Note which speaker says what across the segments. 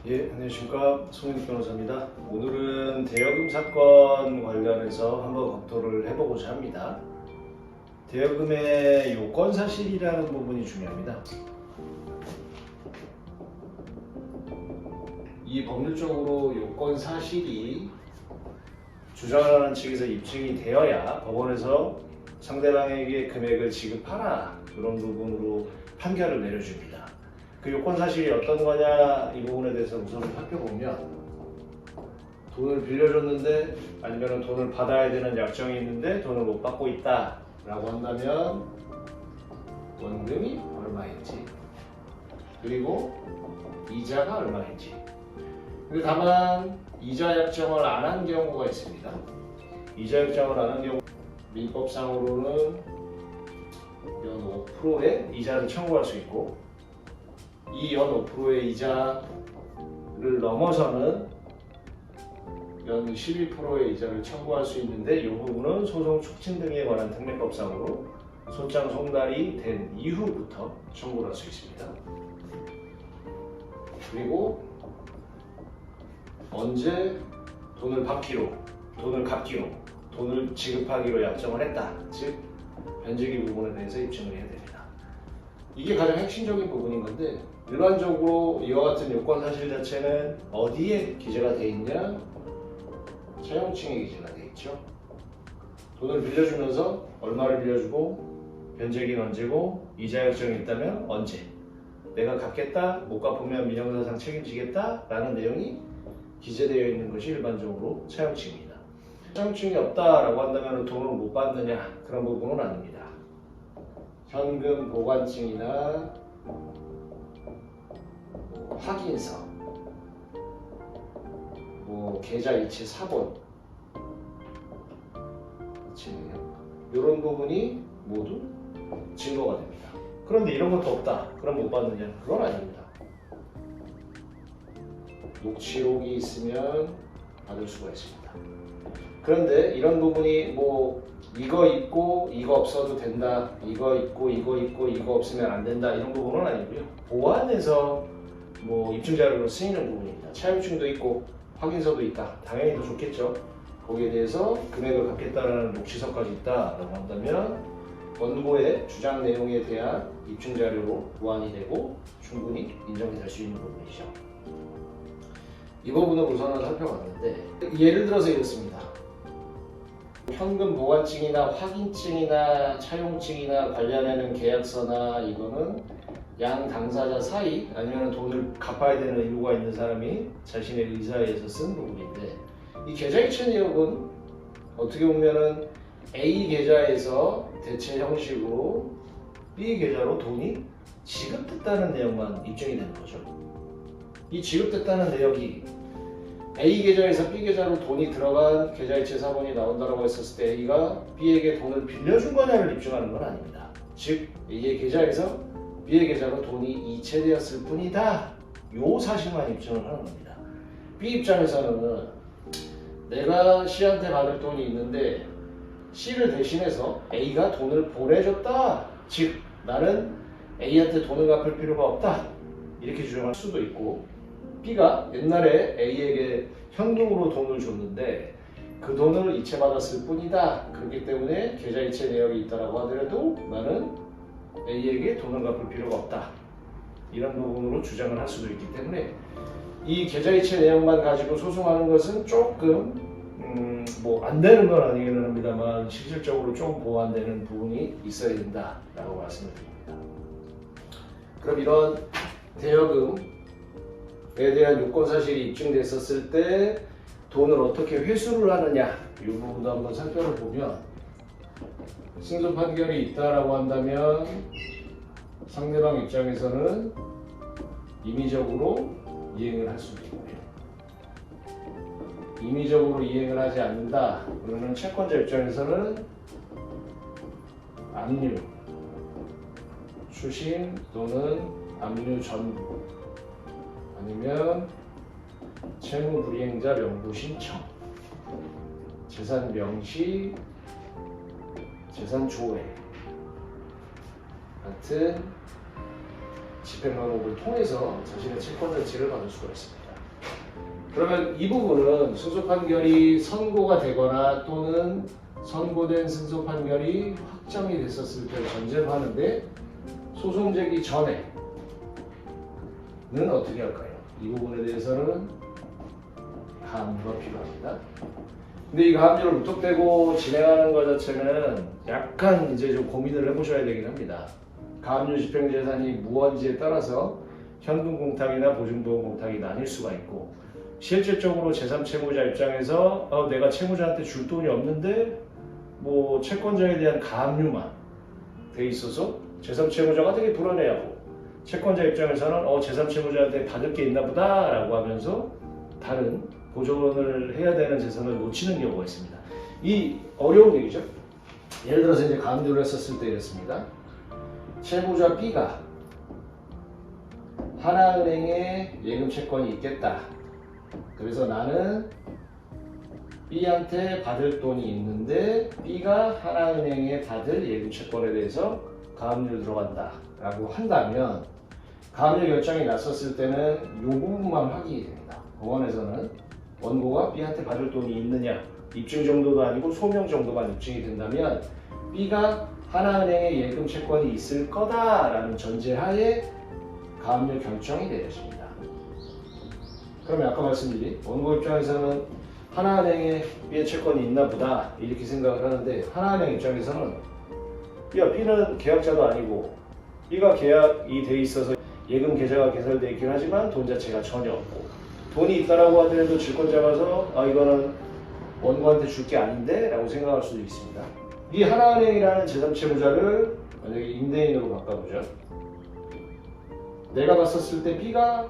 Speaker 1: 예, 안녕하십니까. 송영익 변호사입니다. 오늘은 대여금 사건 관련해서 한번 검토를 해보고자 합니다. 대여금의 요건 사실이라는 부분이 중요합니다. 이 법률적으로 요건 사실이 주장하는 측에서 입증이 되어야 법원에서 상대방에게 금액을 지급하라, 이런 부분으로 판결을 내려줍니다. 그 요건 사실이 어떤 거냐, 이 부분에 대해서 우선 살펴보면, 돈을 빌려줬는데 아니면 돈을 받아야 되는 약정이 있는데 돈을 못 받고 있다 라고 한다면 원금이 얼마인지, 그리고 이자가 얼마인지. 근데 다만 이자 약정을 안 한 경우가 있습니다. 이자 약정을 안 한 경우 민법상으로는 연 5%의 이자를 청구할 수 있고, 이 연 5%의 이자를 넘어서는 연 12%의 이자를 청구할 수 있는데, 이 부분은 소송 촉진 등에 관한 특례법상으로 소장 송달이 된 이후부터 청구를 할 수 있습니다. 그리고 언제 돈을 받기로, 돈을 갚기로, 돈을 지급하기로 약정을 했다, 즉 변제기 부분에 대해서 입증을 해야 됩니다. 이게 가장 핵심적인 부분인 건데, 일반적으로 이와 같은 요건 사실 자체는 어디에 기재가 되어 있냐? 차용증에 기재가 되어 있죠. 돈을 빌려주면서 얼마를 빌려주고, 변제기는 언제고, 이자 약정이 있다면 언제, 내가 갚겠다, 못 갚으면 민형사상 책임지겠다 라는 내용이 기재되어 있는 것이 일반적으로 차용증입니다. 차용증이 없다라고 한다면 돈을 못 받느냐, 그런 부분은 아닙니다. 현금 보관증이나 확인서, 계좌 이체 사본, 이런 부분이 모두 증거가 됩니다. 그런데 이런 것도 없다, 그럼 못 받느냐? 그건 아닙니다. 녹취록이 있으면 받을 수가 있습니다. 그런데 이런 부분이 이거 있고 이거 없어도 된다, 이거 있고 이거 있고 이거 없으면 안 된다, 이런 부분은 아니고요. 보안에서 입증자료로 쓰이는 부분입니다. 차용증도 있고 확인서도 있다, 당연히 더 좋겠죠. 거기에 대해서 금액을 갚겠다라는 녹취서까지 있다라고 한다면 원고의 주장 내용에 대한 입증자료로 보완이 되고 충분히 인정이 될 수 있는 부분이죠. 이 부분을 우선은 살펴봤는데, 예를 들어서 이렇습니다. 현금 보관증이나 확인증이나 차용증이나 관련하는 계약서나, 이거는 양 당사자 사이, 아니면 돈을 갚아야 되는 의무가 있는 사람이 자신의 의사에 의해서 쓴 부분인데, 이 계좌이체 내역은 어떻게 보면은 A 계좌에서 대체 형식으로 B 계좌로 돈이 지급됐다는 내용만 입증이 되는 거죠. 이 지급됐다는 내역이 A 계좌에서 B 계좌로 돈이 들어간 계좌이체 사본이 나온다고 했었을 때 A가 B에게 돈을 빌려준 거냐를 입증하는 건 아닙니다. 즉 A의 계좌에서 B의 계좌로 돈이 이체되었을 뿐이다, 요 사실만 입증을 하는 겁니다. B 입장에서는 내가 C한테 받을 돈이 있는데 C를 대신해서 A가 돈을 보내줬다, 즉 나는 A한테 돈을 갚을 필요가 없다, 이렇게 주장할 수도 있고, B가 옛날에 A에게 현금으로 돈을 줬는데 그 돈을 이체받았을 뿐이다, 그렇기 때문에 계좌 이체 내역이 있다고 하더라도 나는 A에게 돈을 갚을 필요가 없다, 이런 부분으로 주장을 할 수도 있기 때문에 이 계좌 이체 내용만 가지고 소송하는 것은 조금 안 되는 건 아니기는 합니다만, 실질적으로 좀 보완되는 부분이 있어야 된다라고 말씀을 드립니다. 그럼 이런 대여금에 대한 요건 사실이 입증됐었을 때 돈을 어떻게 회수를 하느냐, 이 부분도 한번 살펴보면, 승소 판결이 있다라고 한다면 상대방 입장에서는 임의적으로 이행을 할 수도 있고요. 임의적으로 이행을 하지 않는다 그러면 채권자 입장에서는 압류, 추심 또는 압류 전부, 아니면 채무불이행자 명부 신청, 재산 명시, 재산 조회 같은 집행방법을 통해서 자신의 채권 자체를 받을 수가 있습니다. 그러면 이 부분은 승소 판결이 선고가 되거나 또는 선고된 승소 판결이 확정이 됐었을 때 전제로 하는데 소송 제기 전에는 어떻게 할까요? 이 부분에 대해서는 가압류가 필요합니다. 근데 이 가압류를 무턱대고 진행하는 것 자체는 약간 이제 좀 고민을 해보셔야 되긴 합니다. 가압류 집행재산이 무언지에 따라서 현금 공탁이나 보증보험 공탁이 나뉠 수가 있고 실질적으로 제3채무자 입장에서 내가 채무자한테 줄 돈이 없는데 뭐 채권자에 대한 가압류만 돼 있어서 제3채무자가 되게 불안해하고 채권자 입장에서는 제3채무자한테 받을 게 있나 보다 라고 하면서 다른 보존을 해야 되는 재산을 놓치는 경우가 있습니다. 이 어려운 얘기죠. 예를 들어서 이제 가압류를 했었을 때 이랬습니다. 채무자 B가 하나은행에 예금 채권이 있겠다. 그래서 나는 B한테 받을 돈이 있는데 B가 하나은행에 받을 예금 채권에 대해서 가압류 들어간다 라고 한다면 가압류 결정이 났었을 때는 이 부분만 확인이 됩니다. 법원에서는 원고가 B한테 받을 돈이 있느냐 입증 정도도 아니고 소명 정도만 입증이 된다면 B가 하나은행에 예금 채권이 있을 거다라는 전제하에 가압류 결정이 내려집니다. 그러면 아까 말씀드린 원고 입장에서는 하나은행에 B의 채권이 있나 보다 이렇게 생각을 하는데 하나은행 입장에서는 B는 계약자도 아니고 B가 계약이 돼 있어서 예금 계좌가 개설되어 있긴 하지만 돈 자체가 전혀 없고 돈이 있다라고 하더라도 질권자 가서 이거는 원고한테 줄 게 아닌데 라고 생각할 수도 있습니다. 이 하나은행이라는 제3채무자를 만약에 임대인으로 바꿔보죠. 내가 봤었을 때 B가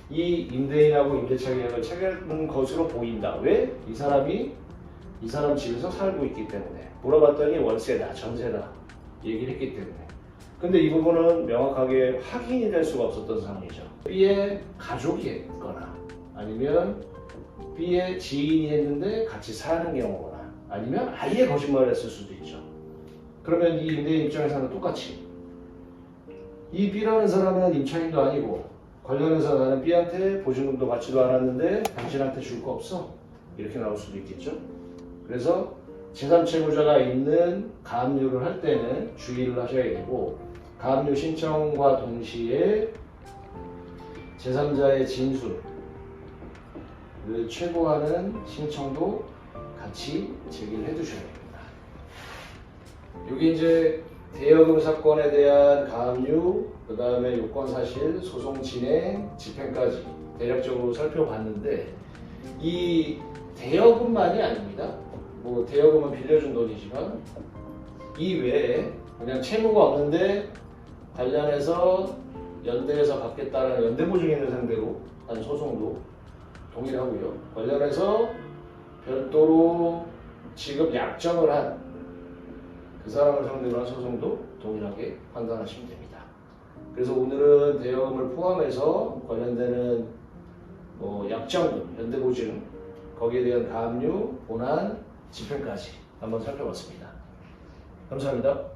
Speaker 1: 이 임대인하고 임대차 계약을 체결한 것으로 보인다. 왜? 이 사람 집에서 살고 있기 때문에. 물어봤더니 월세다, 전세다 얘기를 했기 때문에. 근데 이 부분은 명확하게 확인이 될 수가 없었던 상황이죠. B의 가족이 했거나 아니면 B의 지인이 했는데 같이 사는 경우거나 아니면 아예 거짓말을 했을 수도 있죠. 그러면 이 임대인 입장에서는 똑같이 이 B라는 사람은 임차인도 아니고 관련해서 나는 B한테 보증금도 받지도 않았는데 당신한테 줄 거 없어 이렇게 나올 수도 있겠죠. 그래서 제3채무자가 있는 가압류를 할 때는 주의를 하셔야 되고 가압류 신청과 동시에 제3자의 진술을 최고하는 신청도 같이 제기를 해두셔야 됩니다. 여기 이제 대여금 사건에 대한 가압류, 그 다음에 요건사실, 소송 진행, 집행까지 대략적으로 살펴봤는데 이 대여금만이 아닙니다. 뭐 대여금은 빌려준 돈이지만 이 외에 그냥 채무가 없는데 관련해서 연대에서 받겠다는 연대보증인을 상대로 한 소송도 동일하고요. 관련해서 별도로 지급 약정을 한 그 사람을 상대로 한 소송도 동일하게 판단하시면 됩니다. 그래서 오늘은 대여금을 포함해서 관련되는 약정금, 연대보증, 거기에 대한 가압류, 본안, 집행까지 한번 살펴봤습니다. 감사합니다.